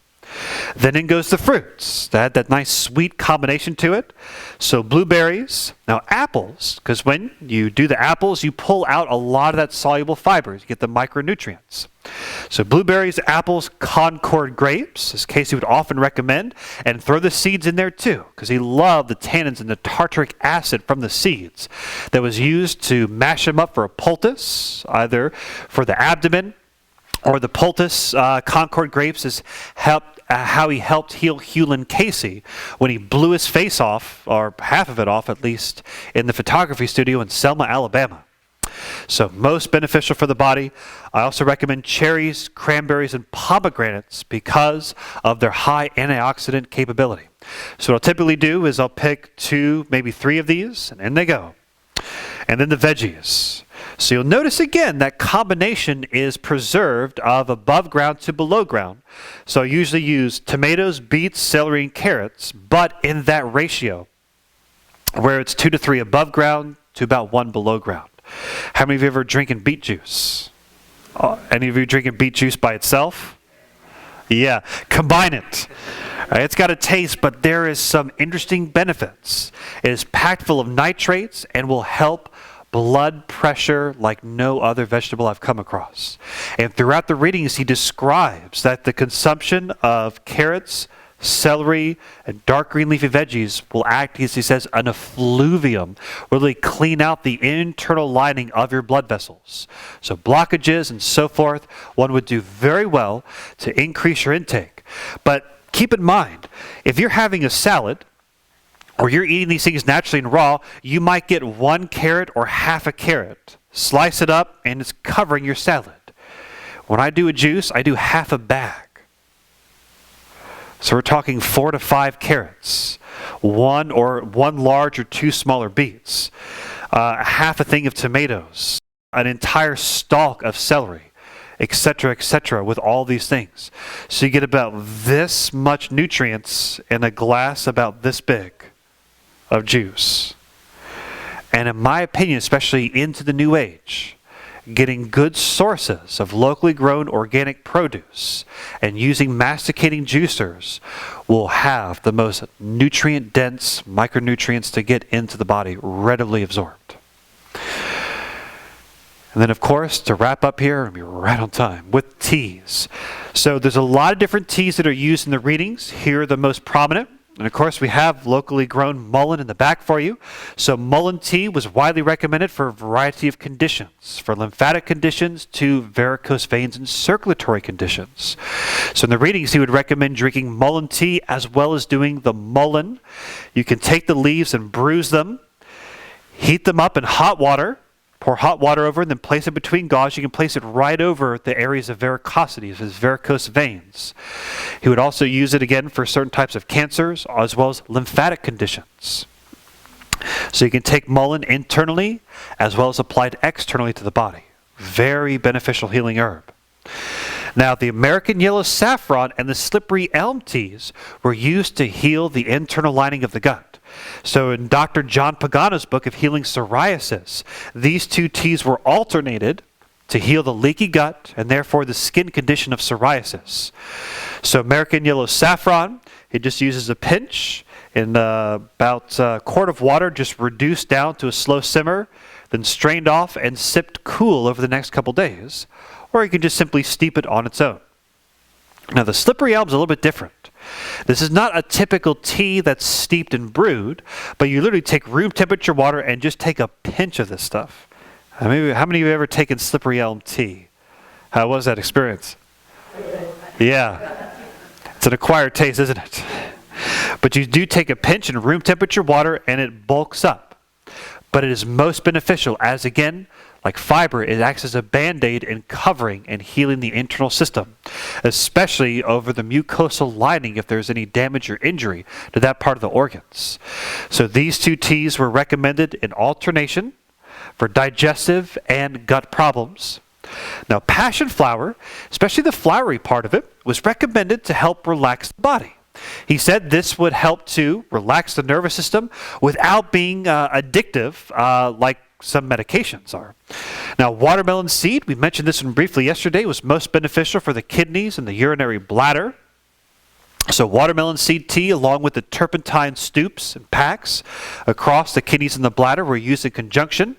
Then in goes the fruits. That nice sweet combination to it. So blueberries. Now apples, because when you do the apples, you pull out a lot of that soluble fiber. You get the micronutrients. So blueberries, apples, Concord grapes, as Cayce would often recommend, and throw the seeds in there too, because he loved the tannins and the tartaric acid from the seeds that was used to mash them up for a poultice, either for the abdomen or the poultice. Concord grapes is how he helped heal Gelatin Cayce when he blew his face off, or half of it off at least, in the photography studio in Selma, Alabama. So most beneficial for the body. I also recommend cherries, cranberries, and pomegranates because of their high antioxidant capability. So what I'll typically do is I'll pick 2, maybe 3 of these, and in they go. And then the veggies. So you'll notice again that combination is preserved of above ground to below ground. So I usually use tomatoes, beets, celery, and carrots, but in that ratio, where it's 2 to 3 above ground to about 1 below ground. How many of you ever drinking beet juice? Any of you drinking beet juice by itself? Yeah, combine it. It's got a taste, but there is some interesting benefits. It is packed full of nitrates and will help blood pressure like no other vegetable I've come across. And throughout the readings, he describes that the consumption of carrots, celery, and dark green leafy veggies will act, as he says, an effluvium, really clean out the internal lining of your blood vessels. So blockages and so forth, one would do very well to increase your intake. But keep in mind, if you're having a salad, or you're eating these things naturally and raw, you might get 1 carrot or half a carrot. Slice it up, and it's covering your salad. When I do a juice, I do half a bag. So we're talking 4 to 5 carrots, 1 large or 2 smaller beets, half a thing of tomatoes, an entire stalk of celery, etc., with all these things. So you get about this much nutrients in a glass about this big of juice. And in my opinion, especially into the new age, getting good sources of locally grown organic produce and using masticating juicers will have the most nutrient-dense micronutrients to get into the body readily absorbed. And then, of course, to wrap up here, and be right on time, with teas. So there's a lot of different teas that are used in the readings. Here are the most prominent. And of course, we have locally grown mullein in the back for you. So mullein tea was widely recommended for a variety of conditions, for lymphatic conditions to varicose veins and circulatory conditions. So in the readings, he would recommend drinking mullein tea as well as doing the mullein. You can take the leaves and bruise them, heat them up in hot water, pour hot water over, and then place it between gauze. You can place it right over the areas of varicosities, his varicose veins. He would also use it again for certain types of cancers as well as lymphatic conditions. So you can take mullein internally as well as applied externally to the body. Very beneficial healing herb. Now, the American yellow saffron and the slippery elm teas were used to heal the internal lining of the gut. So in Dr. John Pagano's book of Healing Psoriasis, these 2 teas were alternated to heal the leaky gut and therefore the skin condition of psoriasis. So American yellow saffron, it just uses a pinch in about a quart of water, just reduced down to a slow simmer, then strained off and sipped cool over the next couple days. Or you can just simply steep it on its own. Now the slippery elm is a little bit different. This is not a typical tea that's steeped and brewed, but you literally take room temperature water and just take a pinch of this stuff. How many of you have ever taken slippery elm tea? How was that experience? Yeah. It's an acquired taste, isn't it? But you do take a pinch in room temperature water and it bulks up. But it is most beneficial as, again, Like fiber, it acts as a band-aid in covering and healing the internal system, especially over the mucosal lining if there's any damage or injury to that part of the organs. So these two teas were recommended in alternation for digestive and gut problems. Now, passion flower, especially the flowery part of it, was recommended to help relax the body. He said this would help to relax the nervous system without being addictive like some medications are. Now, watermelon seed, we mentioned this one briefly yesterday, was most beneficial for the kidneys and the urinary bladder. So watermelon seed tea along with the turpentine stoops and packs across the kidneys and the bladder were used in conjunction.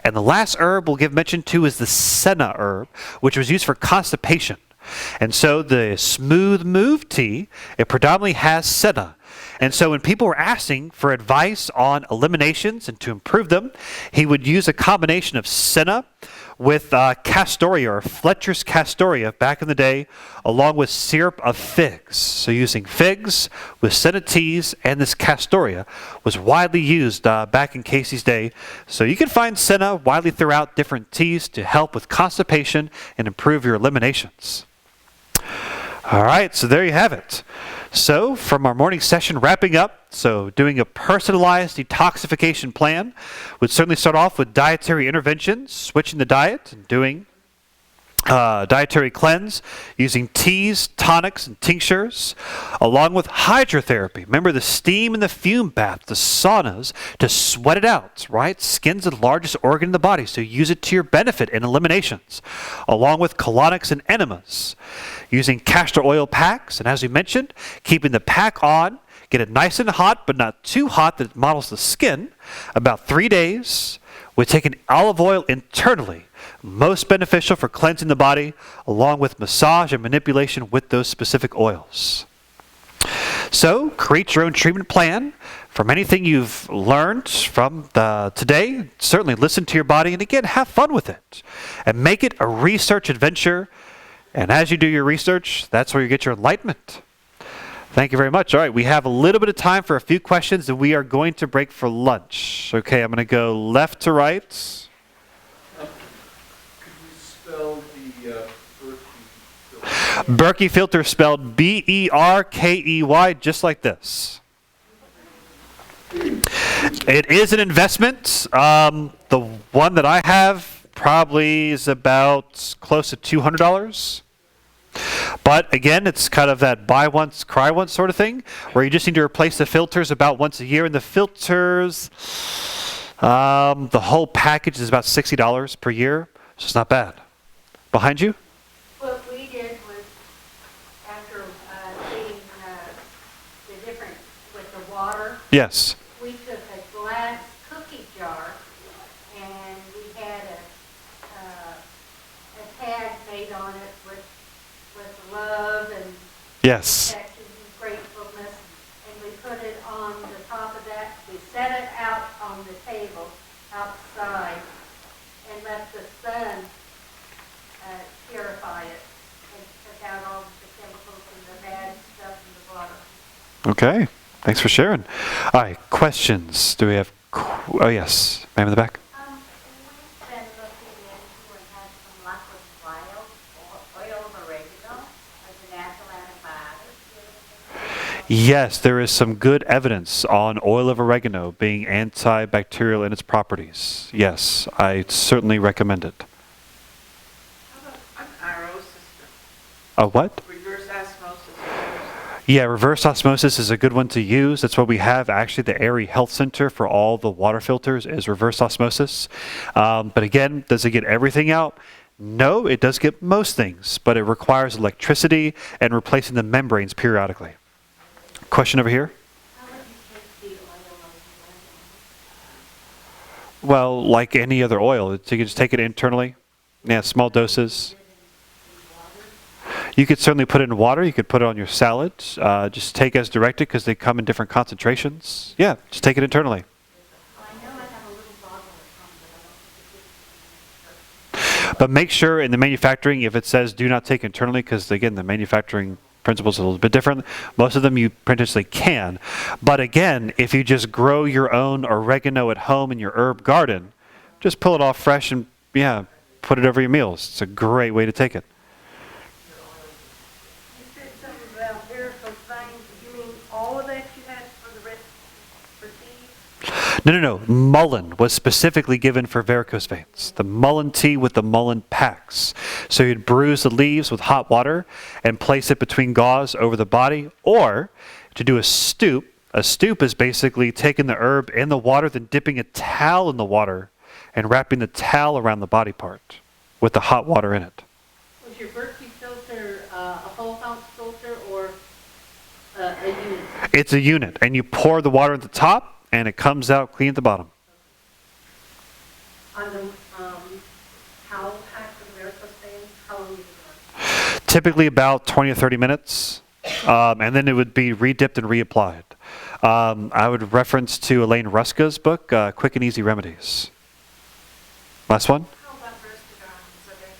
And the last herb we'll give mention to is the senna herb, which was used for constipation. And so the Smooth Move tea, it predominantly has senna. And so when people were asking for advice on eliminations and to improve them, he would use a combination of senna with castoria or Fletcher's castoria back in the day, along with syrup of figs. So using figs with senna teas and this castoria was widely used back in Cayce's day. So you can find senna widely throughout different teas to help with constipation and improve your eliminations. All right, so there you have it. So from our morning session wrapping up, so doing a personalized detoxification plan would certainly start off with dietary interventions, switching the diet and doing dietary cleanse, using teas, tonics, and tinctures, along with hydrotherapy. Remember the steam and the fume bath, the saunas, to sweat it out, right? Skin's the largest organ in the body, so use it to your benefit in eliminations, along with colonics and enemas. Using castor oil packs, and as we mentioned, keeping the pack on, get it nice and hot, but not too hot that it models the skin, about 3 days, with taking olive oil internally, most beneficial for cleansing the body, along with massage and manipulation with those specific oils. So, create your own treatment plan from anything you've learned from today. Certainly listen to your body, and again, have fun with it. And make it a research adventure. And as you do your research, that's where you get your enlightenment. Thank you very much. All right, we have a little bit of time for a few questions, and we are going to break for lunch. Okay, I'm going to go left to right. Could you spell the Berkey filter? Berkey filter spelled Berkey, just like this. It is an investment. The one that I have probably is about close to $200. But again, it's kind of that buy once, cry once sort of thing, where you just need to replace the filters about once a year. And the filters, the whole package is about $60 per year, so it's not bad. Behind you? What we did was, after seeing the difference with the water, Yes. we took a glass cookie jar and we had a tag made on it with love and Yes. protection and gratefulness, and we put it on the top of that. We set it out on the table outside and let the sun purify it and took out all the chemicals and the bad stuff in the water. Okay. Thanks for sharing. All right. Questions? Do we have? Oh, yes. Ma'am in the back. We've been looking into and had some luck with oil of oregano as a natural antibiotic. Yes, there is some good evidence on oil of oregano being antibacterial in its properties. Yes, I certainly recommend it. An RO system, A what? reverse osmosis. Yeah, reverse osmosis is a good one to use. That's what we have. Actually, the Erie Health Center for all the water filters is reverse osmosis. But again, does it get everything out? No, it does get most things, but it requires electricity and replacing the membranes periodically. Question over here? How would you take the oil of oregano? Well, like any other oil, you can just take it internally. Yeah, small doses. You could certainly put it in water. You could put it on your salad. Just take as directed because they come in different concentrations. Yeah, just take it internally. Well, I know I have a little bottle at home, but I don't think it's good. But make sure in the manufacturing, if it says do not take internally, because again, the manufacturing principles are a little bit different. Most of them you potentially can. But again, if you just grow your own oregano at home in your herb garden, just pull it off fresh and put it over your meals. It's a great way to take it. You said something about varicose veins. You mean all of that you had for the rest for tea? No. Mullein was specifically given for varicose veins. The mullein tea with the mullein packs. So you'd bruise the leaves with hot water and place it between gauze over the body, or to do a stoop. A stoop is basically taking the herb in the water, then dipping a towel in the water and wrapping the towel around the body part with the hot water in it. Was your Berkey filter a whole house filter or a unit? It's a unit, and you pour the water at the top, and it comes out clean at the bottom. On the towel pack for the varicose veins, how long is it on? Typically about 20 or 30 minutes, and then it would be redipped and reapplied. I would reference to Elaine Ruska's book, Quick and Easy Remedies. Last one? How about roasted almonds? Are they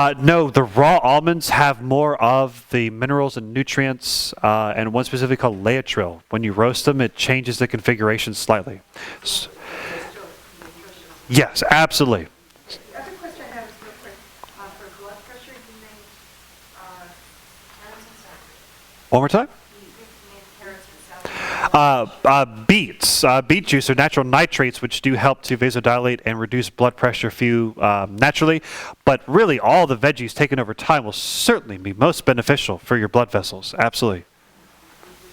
not as No, the raw almonds have more of the minerals and nutrients, and one specifically called Trill. When you roast them, it changes the configuration slightly. still nutritious? Yes, absolutely. The other question I have is real quick. For blood pressure, you named carrots and celery. One more time? You named carrots and celery. Beets, beet juice are natural nitrates, which do help to vasodilate and reduce blood pressure for you naturally. But really, all the veggies taken over time will certainly be most beneficial for your blood vessels. Absolutely.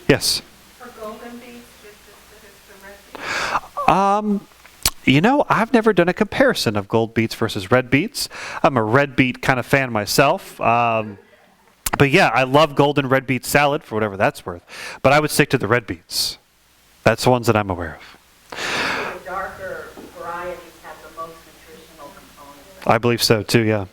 Yes. For golden beets, just the red beets? I've never done a comparison of gold beets versus red beets. I'm a red beet kind of fan myself. But yeah, I love golden red beet salad for whatever that's worth. But I would stick to the red beets. That's the ones that I'm aware of. The darker varieties have the most nutritional components. I believe so too, yeah.